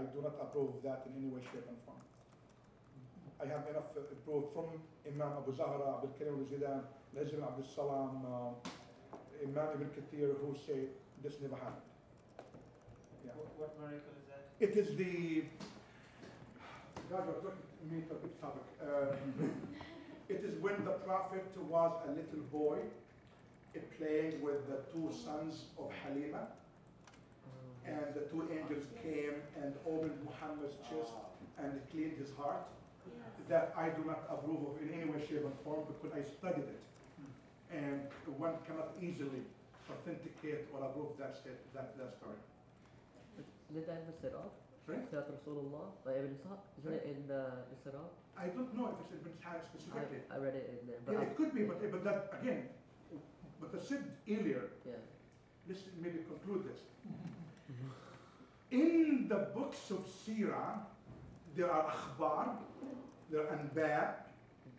I do not approve that in any way, shape, and form. I have enough proof from Imam Abu Zahra, Abdul Karim al-Zidan, Nazim Abdul Salam, Imam Ibn Kathir, who say this never happened. Yeah. What miracle is that? It is the, God, you're talking to me to a big topic. It is when the Prophet was a little boy, playing with the two sons of Halima, and the two angels came and opened Muhammad's chest and cleaned his heart. Yes. That I do not approve of in any way, shape, and form because I studied it. And one cannot easily authenticate or approve that story. Did that in the Sirat? Sorry? Sirat Rasulullah by Ibn Ishaq? Isn't it in the Sirat? I don't know if it's Ibn Ishaq specifically. I read it in there. But yeah, it could be, but that, again, but I said earlier, yeah. Let's maybe conclude this. In the books of Sirah, there are akhbar, there are anba,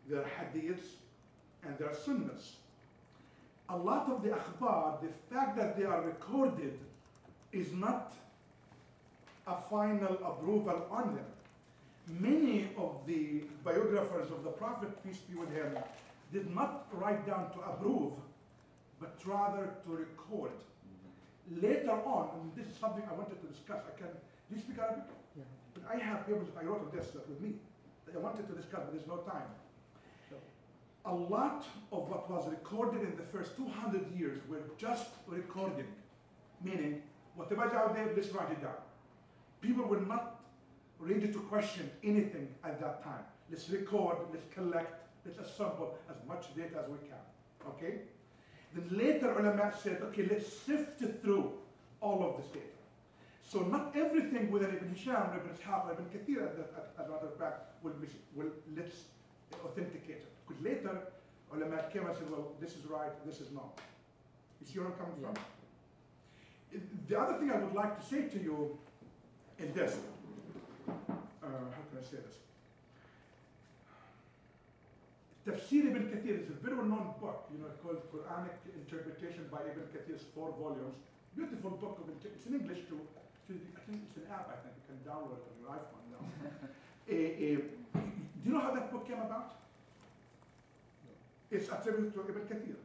there are hadiths, and there are sunnahs. A lot of the akhbar, the fact that they are recorded is not a final approval on them. Many of the biographers of the Prophet, peace be with him, did not write down to approve, but rather to record. Later on, and this is something I wanted to discuss. Do you speak Arabic? Yeah. But I have papers I wrote on this with me that I wanted to discuss, but there's no time. Sure. A lot of what was recorded in the first 200 years were just recording, meaning whatever's out there, let's write it down. People were not ready to question anything at that time. Let's record, let's collect, let's assemble as much data as we can. Okay? Then later ulama said, okay, let's sift through all of this data. So not everything within Ibn Hisham, Ibn Ishaq, Ibn Kathir, as a matter of fact, let's authenticate it. Because later ulama came and said, well, this is right, this is not. You see where I'm coming from? The other thing I would like to say to you is this. How can I say this? Tafsir Ibn Kathir is a very well-known book, called Quranic Interpretation by Ibn Kathir's 4 volumes. Beautiful book. It's in English too. I think it's an app, I think. You can download it on your iPhone now. Do you know how that book came about? No. It's attributed to Ibn Kathir.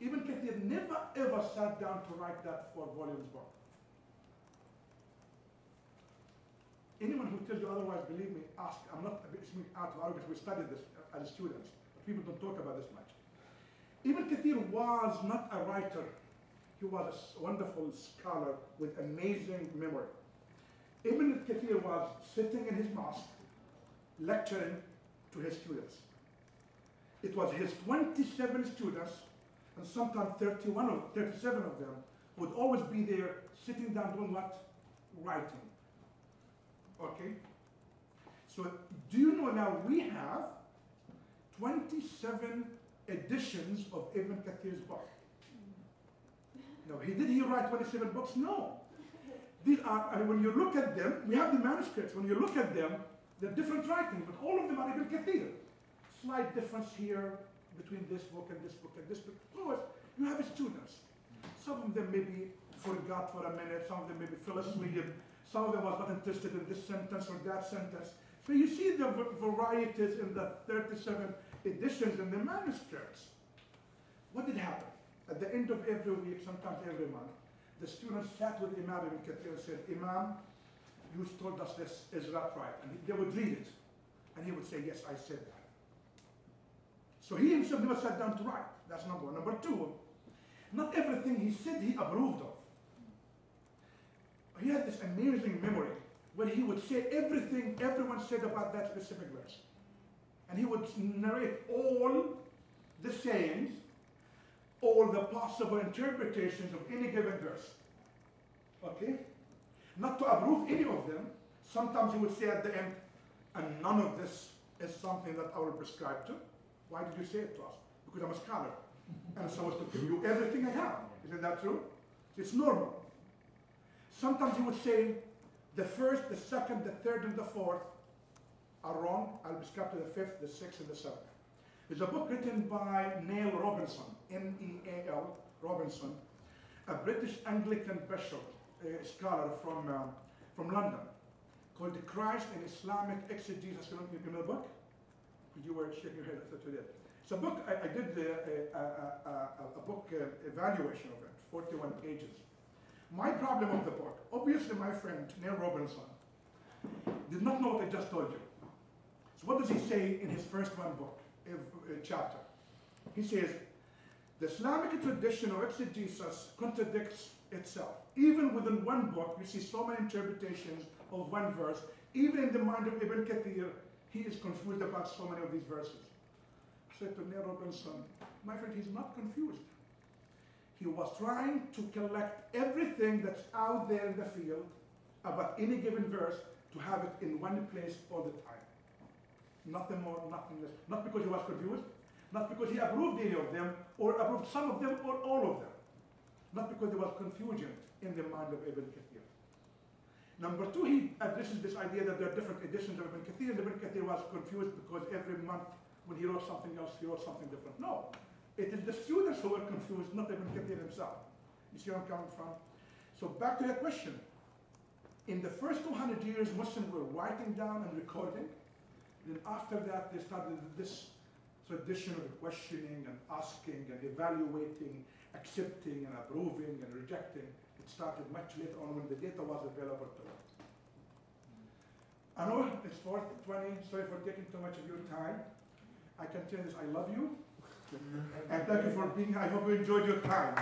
Ibn Kathir never ever sat down to write that 4 volumes book. Anyone who tells you otherwise, believe me, ask. I'm not speaking out of arrogance. We studied this as students. People don't talk about this much. Ibn Kathir was not a writer. He was a wonderful scholar with amazing memory. Ibn Kathir was sitting in his mosque, lecturing to his students. It was his 27 students, and sometimes 37 of them, would always be there, sitting down doing what? Writing. Okay? So, do you know now we have 27 editions of Ibn Kathir's book. Now, did he write 27 books? No. These are, when you look at them, we have the manuscripts. When you look at them, they're different writings, but all of them are Ibn Kathir. Slight difference here between this book and this book and this book. Of course, you have students. Some of them maybe forgot for a minute, some of them maybe fell asleep, some of them was not interested in this sentence or that sentence. So you see the varieties in the 37 editions in the manuscripts. What did happen? At the end of every week, sometimes every month, the students sat with Imam Ibn Kathir and said, Imam, you told us this, is that right? And they would read it. And he would say, yes, I said that. So he himself never sat down to write. That's number one. Number two, not everything he said he approved of. He had this amazing memory where he would say everything everyone said about that specific verse. And he would narrate all the sayings, all the possible interpretations of any given verse. Okay? Not to approve any of them. Sometimes he would say at the end, and none of this is something that I will prescribe to. Why did you say it to us? Because I'm a scholar. And I'm supposed to give you everything I have. Isn't that true? It's normal. Sometimes he would say, the first, the second, the third, and the fourth are wrong. I'll prescribe to the fifth, the sixth, and the seventh. There's a book written by Neil Robinson, N-E-A-L, Robinson, a British Anglican bishop, a scholar from London, called The Christ and Islamic Exegesis. You know the book? You were shaking your head, I thought you did. It's a book, I did a book evaluation of it, 41 pages. My problem of the book, obviously my friend Neil Robinson did not know what I just told you. So what does he say in his first one book, chapter? He says, the Islamic tradition of exegesis contradicts itself. Even within one book, you see so many interpretations of one verse. Even in the mind of Ibn Kathir, he is confused about so many of these verses. I said to Neil Robinson, my friend, he's not confused. He was trying to collect everything that's out there in the field about any given verse to have it in one place all the time. Nothing more, nothing less. Not because he was confused, not because he approved any of them, or approved some of them, or all of them. Not because there was confusion in the mind of Ibn Kathir. Number two, he addresses this idea that there are different editions of Ibn Kathir. Ibn Kathir was confused because every month when he wrote something else, he wrote something different. No, it is the students who were confused, not Ibn Kathir himself. You see where I'm coming from? So back to your question. In the first 200 years, Muslims were writing down and recording. Then after that, they started this tradition of questioning and asking and evaluating, accepting and approving and rejecting. It started much later on when the data was available to us. I know it's 4:20, sorry for taking too much of your time. I can tell this, I love you. And thank you for being here. I hope you enjoyed your time.